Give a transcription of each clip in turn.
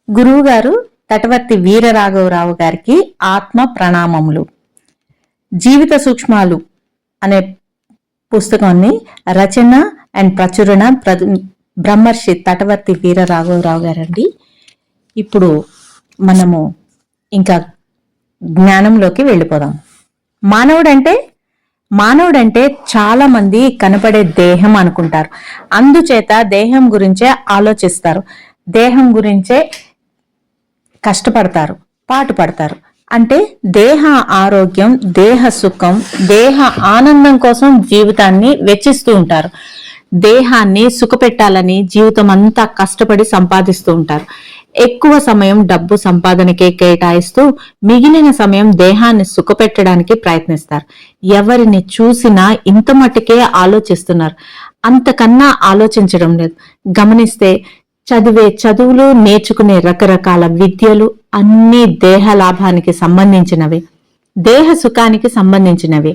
గురువు గారు తటవర్తి వీరరాఘవరావు గారికి ఆత్మ ప్రణామములు. జీవిత సూక్ష్మాలు అనే పుస్తకాన్ని రచన అండ్ ప్రచురణ బ్రహ్మర్షి తటవర్తి వీరరాఘవరావు గారండి. ఇప్పుడు మనము ఇంకా జ్ఞానంలోకి వెళ్ళిపోదాం. మానవుడంటే చాలా మంది కనపడే దేహం అనుకుంటారు. అందుచేత దేహం గురించే ఆలోచిస్తారు, దేహం గురించే కష్టపడతారు, పాటుపడతారు. అంటే దేహ ఆరోగ్యం, దేహ సుఖం, దేహ ఆనందం కోసం జీవితాన్ని వెచ్చిస్తూ ఉంటారు. దేహాన్ని సుఖపెట్టాలని జీవితం అంతా కష్టపడి సంపాదిస్తూ ఉంటారు. ఎక్కువ సమయం డబ్బు సంపాదనకే కేటాయిస్తూ మిగిలిన సమయం దేహాన్ని సుఖపెట్టడానికి ప్రయత్నిస్తారు. ఎవరిని చూసినా ఇంత మట్టుకే ఆలోచిస్తున్నారు, అంతకన్నా ఆలోచించడం లేదు. గమనిస్తే చదివే చదువులు, నేర్చుకునే రకరకాల విద్యలు అన్ని దేహ లాభానికి సంబంధించినవి, దేహ సుఖానికి సంబంధించినవి.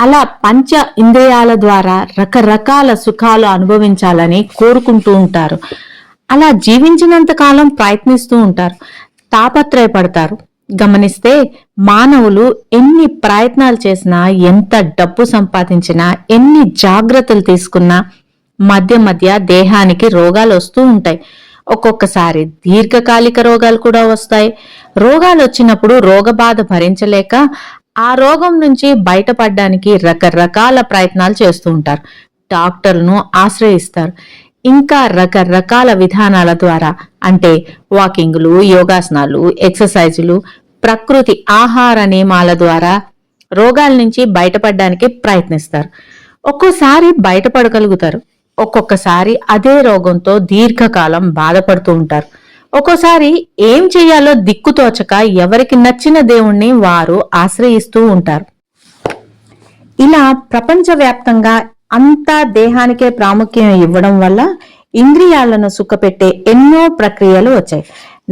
అలా పంచ ఇంద్రియాల ద్వారా రకరకాల సుఖాలు అనుభవించాలని కోరుకుంటూ ఉంటారు. అలా జీవించినంత కాలం ప్రయత్నిస్తూ ఉంటారు, తాపత్రయపడతారు. గమనిస్తే మానవులు ఎన్ని ప్రయత్నాలు చేసినా, ఎంత డబ్బు సంపాదించినా, ఎన్ని జాగ్రత్తలు తీసుకున్నా మధ్య మధ్య దేహానికి రోగాలు వస్తూ ఉంటాయి. ఒక్కొక్కసారి దీర్ఘకాలిక రోగాలు కూడా వస్తాయి. రోగాలు వచ్చినప్పుడు రోగబాధ భరించలేక ఆ రోగం నుంచి బయటపడడానికి రకరకాల ప్రయత్నాలు చేస్తూ ఉంటారు. డాక్టర్లను ఆశ్రయిస్తారు. ఇంకా రకరకాల విధానాల ద్వారా, అంటే వాకింగ్లు, యోగాసనాలు, ఎక్సర్సైజులు, ప్రకృతి ఆహార నియమాల ద్వారా రోగాల నుంచి బయటపడడానికి ప్రయత్నిస్తారు. ఒక్కోసారి బయటపడగలుగుతారు, ఒక్కొక్కసారి అదే రోగంతో దీర్ఘకాలం బాధపడుతూ ఉంటారు. ఒక్కోసారి ఏం చేయాలో దిక్కుతోచక ఎవరికి నచ్చిన దేవుణ్ణి వారు ఆశ్రయిస్తూ ఉంటారు. ఇలా ప్రపంచవ్యాప్తంగా అంతా దేహానికే ప్రాముఖ్యం ఇవ్వడం వల్ల ఇంద్రియాలను సుఖపెట్టే ఎన్నో ప్రక్రియలు వచ్చాయి.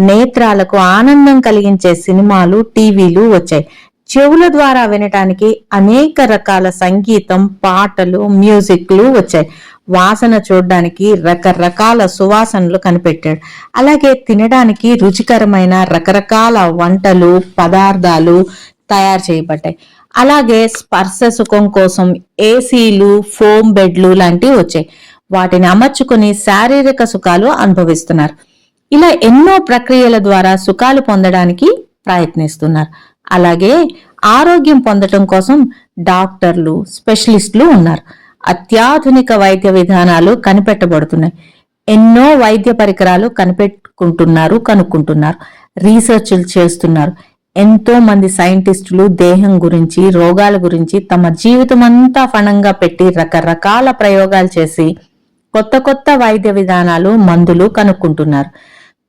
నేత్రాలకు ఆనందం కలిగించే సినిమాలు, టీవీలు వచ్చాయి. చెవుల ద్వారా వినటానికి అనేక రకాల సంగీతం, పాటలు, మ్యూజిక్లు వచ్చాయి. వాసన చూడడానికి రకరకాల సువాసనలు కనిపెట్టాడు. అలాగే తినడానికి రుచికరమైన రకరకాల వంటలు, పదార్థాలు తయారు చేయబడ్డాయి. అలాగే స్పర్శ సుఖం కోసం ఏసీలు, ఫోమ్ బెడ్లు లాంటివి వచ్చాయి. వాటిని అమర్చుకుని శారీరక సుఖాలు అనుభవిస్తున్నారు. ఇలా ఎన్నో ప్రక్రియల ద్వారా సుఖాలు పొందడానికి ప్రయత్నిస్తున్నారు. అలాగే ఆరోగ్యం పొందటం కోసం డాక్టర్లు, స్పెషలిస్టులు ఉన్నారు. అత్యాధునిక వైద్య విధానాలు కనిపెట్టబడుతున్నాయి. ఎన్నో వైద్య పరికరాలు కనుక్కుంటున్నారు, రీసెర్చ్లు చేస్తున్నారు. ఎంతో మంది సైంటిస్టులు దేహం గురించి, రోగాల గురించి తమ జీవితం అంతా ఫణంగా పెట్టి రకరకాల ప్రయోగాలు చేసి కొత్త కొత్త వైద్య విధానాలు, మందులు కనుక్కుంటున్నారు.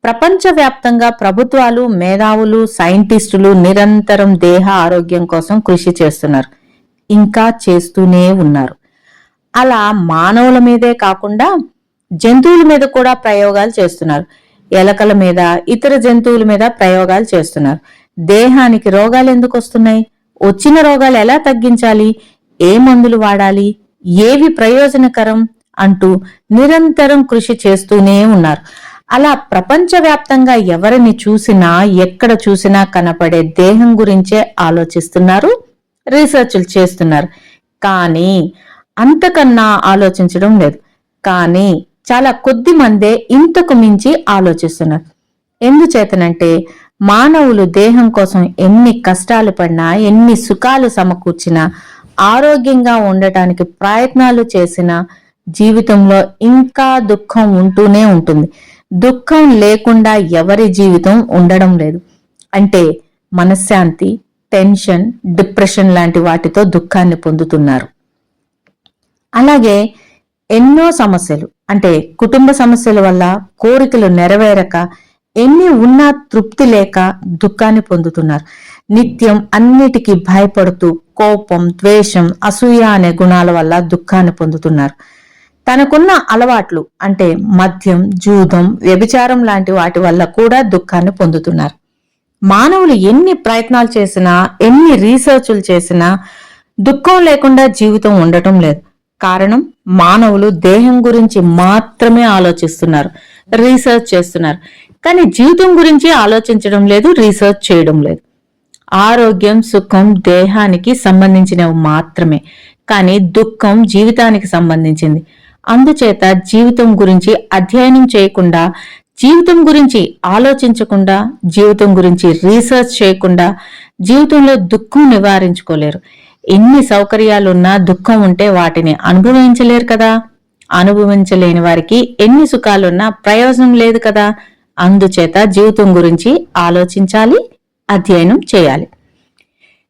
ప్రపంచవ్యాప్తంగా ప్రభుత్వాలు, మేధావులు, సైంటిస్టులు నిరంతరం దేహ ఆరోగ్యం కోసం కృషి చేస్తున్నారు, ఇంకా చేస్తూనే ఉన్నారు. అలా మానవుల మీదే కాకుండా జంతువుల మీద కూడా ప్రయోగాలు చేస్తున్నారు. ఎలకల మీద, ఇతర జంతువుల మీద ప్రయోగాలు చేస్తున్నారు. దేహానికి రోగాలు ఎందుకు వస్తున్నాయి, వచ్చిన రోగాలు ఎలా తగ్గించాలి, ఏ మందులు వాడాలి, ఏవి ప్రయోజనకరం అంటూ నిరంతరం కృషి చేస్తూనే ఉన్నారు. అలా ప్రపంచవ్యాప్తంగా ఎవరిని చూసినా, ఎక్కడ చూసినా కనపడే దేహం గురించే ఆలోచిస్తున్నారు, రీసెర్చ్లు చేస్తున్నారు. కానీ అంతకన్నా ఆలోచించడం లేదు. కానీ చాలా కొద్ది మందే ఇంతకు మించి ఆలోచిస్తున్నారు. ఎందుచేతనంటే మానవులు దేహం కోసం ఎన్ని కష్టాలు పడినా, ఎన్ని సుఖాలు సమకూర్చినా, ఆరోగ్యంగా ఉండటానికి ప్రయత్నాలు చేసినా జీవితంలో ఇంకా దుఃఖం ఉంటూనే ఉంటుంది. దుఃఖం లేకుండా ఎవరి జీవితం ఉండడం లేదు. అంటే మనశ్శాంతి, టెన్షన్, డిప్రెషన్ లాంటి వాటితో దుఃఖాన్ని పొందుతున్నారు. అలాగే ఎన్నో సమస్యలు, అంటే కుటుంబ సమస్యల వల్ల కోరికలు నెరవేరక, ఎన్ని ఉన్నా తృప్తి లేక దుఃఖాన్ని పొందుతున్నారు. నిత్యం అన్నిటికీ భయపడుతూ కోపం, ద్వేషం, అసూయ అనే గుణాల వల్ల దుఃఖాన్ని పొందుతున్నారు. తనకున్న అలవాట్లు, అంటే మద్యం, జూదం, వ్యభిచారం లాంటి వాటి వల్ల కూడా దుఃఖాన్ని పొందుతున్నారు. మానవులు ఎన్ని ప్రయత్నాలు చేసినా, ఎన్ని రీసెర్చ్లు చేసినా దుఃఖం లేకుండా జీవితం ఉండటం లేదు. కారణం మానవులు దేహం గురించి మాత్రమే ఆలోచిస్తున్నారు, రీసెర్చ్ చేస్తున్నారు. కానీ జీవితం గురించి ఆలోచించడం లేదు, రీసెర్చ్ చేయడం లేదు. ఆరోగ్యం, సుఖం దేహానికి సంబంధించినవి మాత్రమే, కానీ దుఃఖం జీవితానికి సంబంధించింది. అందుచేత జీవితం గురించి అధ్యయనం చేయకుండా, జీవితం గురించి ఆలోచించకుండా, జీవితం గురించి రీసెర్చ్ చేయకుండా జీవితంలో దుఃఖం నివారించుకోలేరు. ఎన్ని సౌకర్యాలున్నా దుఃఖం ఉంటే వాటిని అనుభవించలేరు కదా. అనుభవించలేని వారికి ఎన్ని సుఖాలున్నా ప్రయోజనం లేదు కదా. అందుచేత జీవితం గురించి ఆలోచించాలి, అధ్యయనం చేయాలి.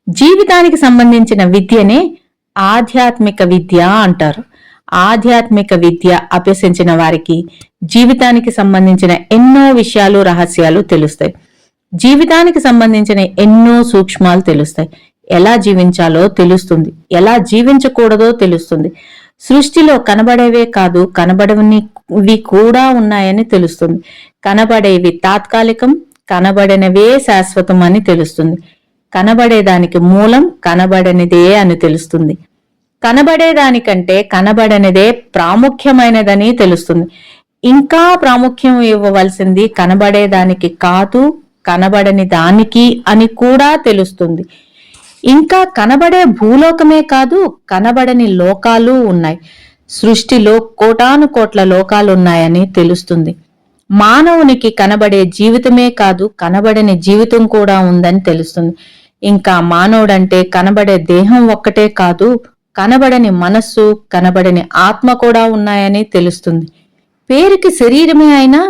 జీవితానికి సంబంధించిన విద్యనే ఆధ్యాత్మిక విద్య అంటారు. ఆధ్యాత్మిక విద్య అభ్యసించిన వారికి జీవితానికి సంబంధించిన ఎన్నో విషయాలు, రహస్యాలు తెలుస్తాయి. జీవితానికి సంబంధించిన ఎన్నో సూక్ష్మాలు తెలుస్తాయి. ఎలా జీవించాలో తెలుస్తుంది, ఎలా జీవించకూడదో తెలుస్తుంది. సృష్టిలో కనబడేవే కాదు, కనబడనివి కూడా ఉన్నాయని తెలుస్తుంది. కనబడేవి తాత్కాలికం, కనబడనివే శాశ్వతం అని తెలుస్తుంది. కనబడేదానికి మూలం కనబడనిదే అని తెలుస్తుంది. కనబడేదానికంటే కనబడనిదే ప్రాముఖ్యమైనదని తెలుస్తుంది. ఇంకా ప్రాముఖ్యం ఇవ్వవలసింది కనబడేదానికి కాదు, కనబడని దానికి అని కూడా తెలుస్తుంది. ఇంకా కనబడే భూలోకమే కాదు, కనబడని లోకాలు ఉన్నాయి. సృష్టిలో కోటాను కోట్ల లోకాలున్నాయని తెలుస్తుంది. మానవునికి కనబడే జీవితమే కాదు, కనబడని జీవితం కూడా ఉందని తెలుస్తుంది. ఇంకా మానవుడంటే కనబడే దేహం ఒక్కటే కాదు, కనబడని మనస్సు, కనబడని ఆత్మ కూడా ఉన్నాయని తెలుస్తుంది. పేరుకి శరీరమే అయినా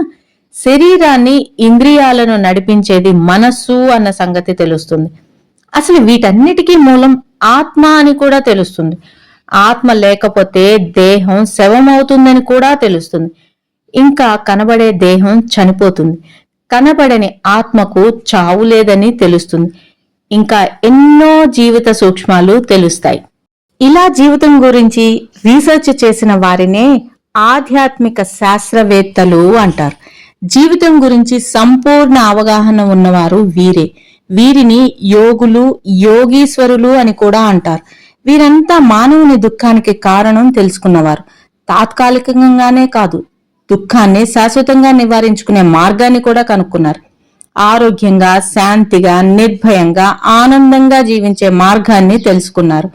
శరీరాన్ని, ఇంద్రియాలను నడిపించేది మనస్సు అన్న సంగతి తెలుస్తుంది. అసలు వీటన్నిటికీ మూలం ఆత్మ అని కూడా తెలుస్తుంది. ఆత్మ లేకపోతే దేహం శవమవుతుందని కూడా తెలుస్తుంది. ఇంకా కనబడే దేహం చనిపోతుంది. కనబడని ఆత్మకు చావు లేదని తెలుస్తుంది. ఇంకా ఎన్నో జీవిత సూక్ష్మాలు తెలుస్తాయి. ఇలా జీవితం గురించి రీసెర్చ్ చేసిన వారినే ఆధ్యాత్మిక శాస్త్రవేత్తలు అంటారు. జీవితం గురించి సంపూర్ణ అవగాహన ఉన్నవారు వీరే. వీరిని యోగులు, యోగీశ్వరులు అని కూడా అంటారు. వీరంతా మానవుని దుఃఖానికి కారణం తెలుసుకున్నవారు. తాత్కాలికంగానే కాదు, దుఃఖాన్ని శాశ్వతంగా నివారించుకునే మార్గాన్ని కూడా కనుక్కున్నారు. ఆరోగ్యంగా, శాంతిగా, నిర్భయంగా, ఆనందంగా జీవించే మార్గాన్ని తెలుసుకున్నారు.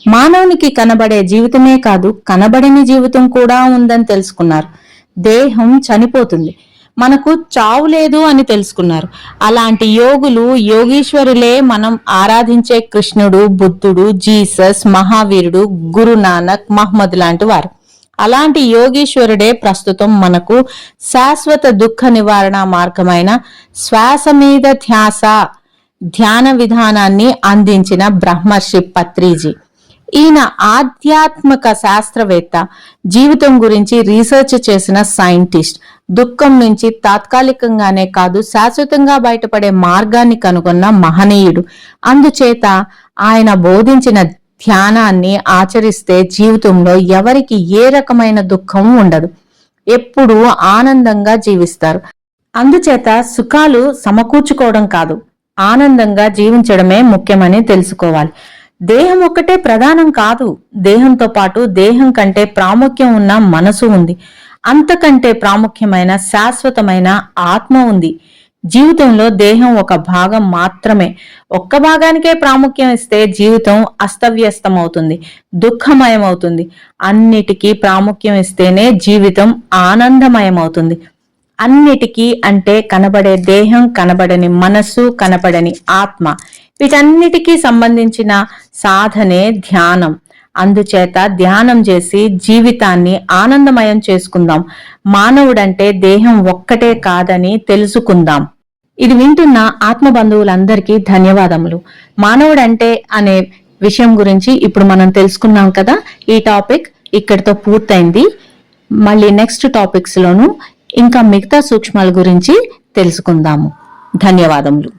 మానవునికి కనబడే జీవితమే కాదు, కనబడని జీవితం కూడా ఉందని తెలుసుకున్నారు. దేహం చనిపోతుంది, మనకు చావు లేదు అని తెలుసుకున్నారు. అలాంటి యోగులు, యోగీశ్వరులే మనం ఆరాధించే కృష్ణుడు, బుద్ధుడు, జీసస్, మహావీరుడు, గురునానక్, మహమ్మద్ లాంటి వారు. అలాంటి యోగీశ్వరుడే ప్రస్తుతం మనకు శాశ్వత దుఃఖ నివారణ మార్గమైన శ్వాస మీద ధ్యాన విధానాన్ని అందించిన బ్రహ్మర్షి పత్రిజీ. ఈయన ఆధ్యాత్మిక శాస్త్రవేత్త, జీవితం గురించి రీసెర్చ్ చేసిన సైంటిస్ట్. దుఃఖం నుంచి తాత్కాలికంగానే కాదు, శాశ్వతంగా బయటపడే మార్గాన్ని కనుగొన్న మహనీయుడు. అందుచేత ఆయన బోధించిన ధ్యానాన్ని ఆచరిస్తే జీవితంలో ఎవరికి ఏ రకమైన దుఃఖం ఉండదు, ఎప్పుడూ ఆనందంగా జీవిస్తారు. అందుచేత సుఖాలు సమకూర్చుకోవడం కాదు, ఆనందంగా జీవించడమే ముఖ్యమని తెలుసుకోవాలి. దేహం ఒక్కటే ప్రధానం కాదు, దేహంతో పాటు దేహం కంటే ప్రాముఖ్యం ఉన్న మనసు ఉంది. అంతకంటే ప్రాముఖ్యమైన శాశ్వతమైన ఆత్మ ఉంది. జీవితంలో దేహం ఒక భాగం మాత్రమే. ఒక్క భాగానికే ప్రాముఖ్యం ఇస్తే జీవితం అస్తవ్యస్తమవుతుంది, దుఃఖమయమవుతుంది. అన్నిటికీ ప్రాముఖ్యం ఇస్తేనే జీవితం ఆనందమయమవుతుంది. అన్నిటికీ అంటే కనబడే దేహం, కనబడని మనస్సు, కనబడని ఆత్మ, వీటన్నిటికీ సంబంధించిన సాధనే ధ్యానం. అందుచేత ధ్యానం చేసి జీవితాన్ని ఆనందమయం చేసుకుందాం. మానవుడంటే దేహం ఒక్కటే కాదని తెలుసుకుందాం. ఇది వింటున్న ఆత్మ బంధువులందరికీ ధన్యవాదములు. మానవుడంటే అనే విషయం గురించి ఇప్పుడు మనం తెలుసుకున్నాం కదా. ఈ టాపిక్ ఇక్కడితో పూర్తయింది. మళ్ళీ నెక్స్ట్ టాపిక్స్ లోను ఇంకా మిగతా సూక్ష్మాల గురించి తెలుసుకుందాము. ధన్యవాదములు.